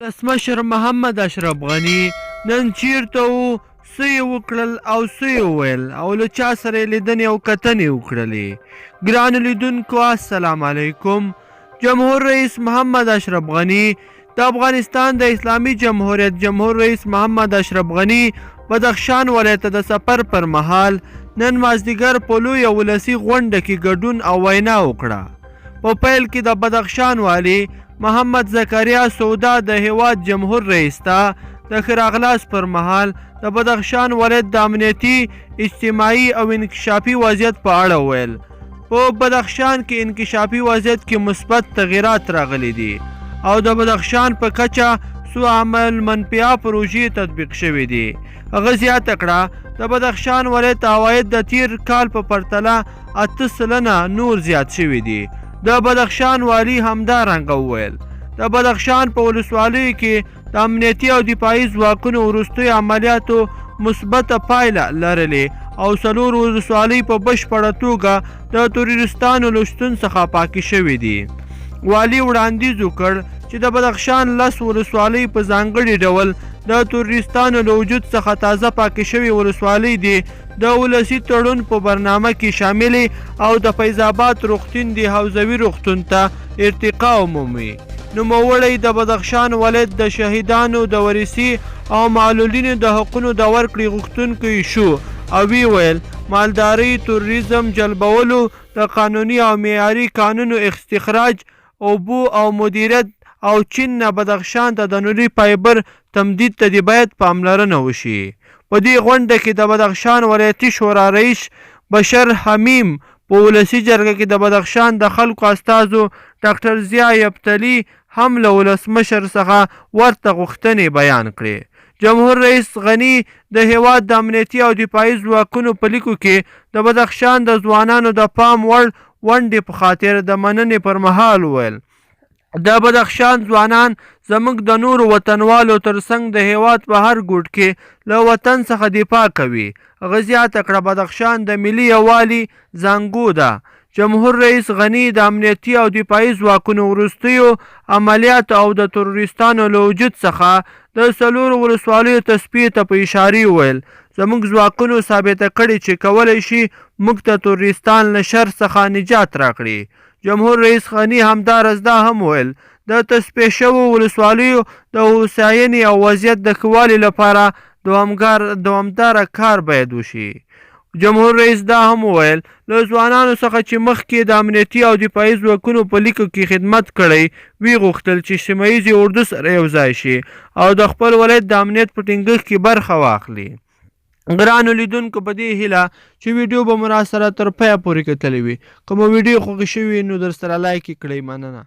ولسمشر محمد اشرف غني نن چیرته و څه یې وکړل او څه یې وویل او له چا سره یې لیدنې او کتنې وکړلې. ګرانو لیدونکو السلام علیکم. جمهور رئیس محمد اشرف غني د افغانستان د اسلامي جمهوریت جمهور رئیس محمد اشرف غني بدخشان ولایت د سفر پر مهال نن مازدیګر په لویه ولسي غونډه کې ګډون او وینا وکړه. په پیل کې د بدخشان والي محمد زکریا سودا د هیواد جمهور رئیس ته د ښه راغلاست پر مهال د بدخشان ولایت د امنیتي اجتماعي او انکشافي وضعیت په اړه وویل. په بدخشان کې انکشافي وضعیت کې مثبت تغیرات راغلي دي او د بدخشان په کچه څو عمل منفعه پروژې تطبیق شوي دي. هغه زیاته کړه د بدخشان ولایت عواید د تیر کال په پرتله 8% نور زیات شوي دي. د بدخشان والی همدارنګه وویل د بدخشان په ولسوالیو کې د امنیتي او دفاعي ځواکونو وروستیو عملیاتو مثبته پایله لرلې او 4 ولسوالۍ په بشپړه توګه د تروریستانو له شتون څخه پاکې شوې دي. والي وړاندیز وکړ چې د بدخشان 10 ولسوالۍ په ځانګړي ډول د تروریستانو له وجود څخه تازه پاکې شوې ولسوالۍ دي د ولسي تړون په برنامه کې شاملې او د فیض آباد روغتون د حوزوي روغتون ته ارتقا ومومي. نوموړی د بدخشان ولایت د شهیدانو د ورثي او معلولینو د حقونو د ورکړې غوښتونکی شو او وی ویل مالداري، توریزم، جلبولو د قانوني او معیاري کانونو استخراج، اوبو او مدیریت او چین نه بدخشان ته د نوري فایبر تمدید ته د باید پاملرنه وشي. په دې غونډه کې د بدخشان ولایتي شورا رئیس بشر حمیم په ولسي جرګه کې د بدخشان د خلکو استازو ډاکټر ضیا یفتلي هم له ولسمشر څخه ورته غوښتنې بیان کړې. جمهور رئیس غني د هیواد د امنیتي او دفاعي ځواکونو په لیکو کې د بدخشان د ځوانانو د پام وړ ونډې په خاطر د مننې پر مهال وویل د بدخشان ځوانان زموږ د نورو وطنوالو ترڅنګ د هیواد په هر ګوټ کې له وطن څخه دفاع کوي. هغه زیاته کړه بدخشان د ملي یووالي زانګو ده. جمهور رئیس غني د امنیتي او دفاعي ځواکونو وروستیو عملیاتو او د تروریستانو له وجود څخه د 4 ولسوالیو تصفیې ته په اشارې وویل زموږ ځواکونو ثابته کړې چې کولی شي موږ د تروریستان له شر څخه نجات راکړي. جمهور رئیس غني همدارس دا هم ویل د تصفیه شوو ولسوالیو د هوساینې او وضعیت د ښه والي لپاره دوامداره کار باید وشي. جمهور رئیس دا هم وویل له ځوانانو څخه چې مخکې د امنیتي او دفاعي ځواکونو په لیکو کې خدمت کړی وی غوښتل چې سیمه ییزې اردو سره یو ځای شي او د خپل ولایت د امنیت په ټینګښت کې برخه واخلي. ګرانو لیدونکو په دې هیله چې ویډیو به مو راسره تر پایه پورې کتلی وي. که مو ویډیو خوښې شوي نو در سره لایک یې کړئ. مننه.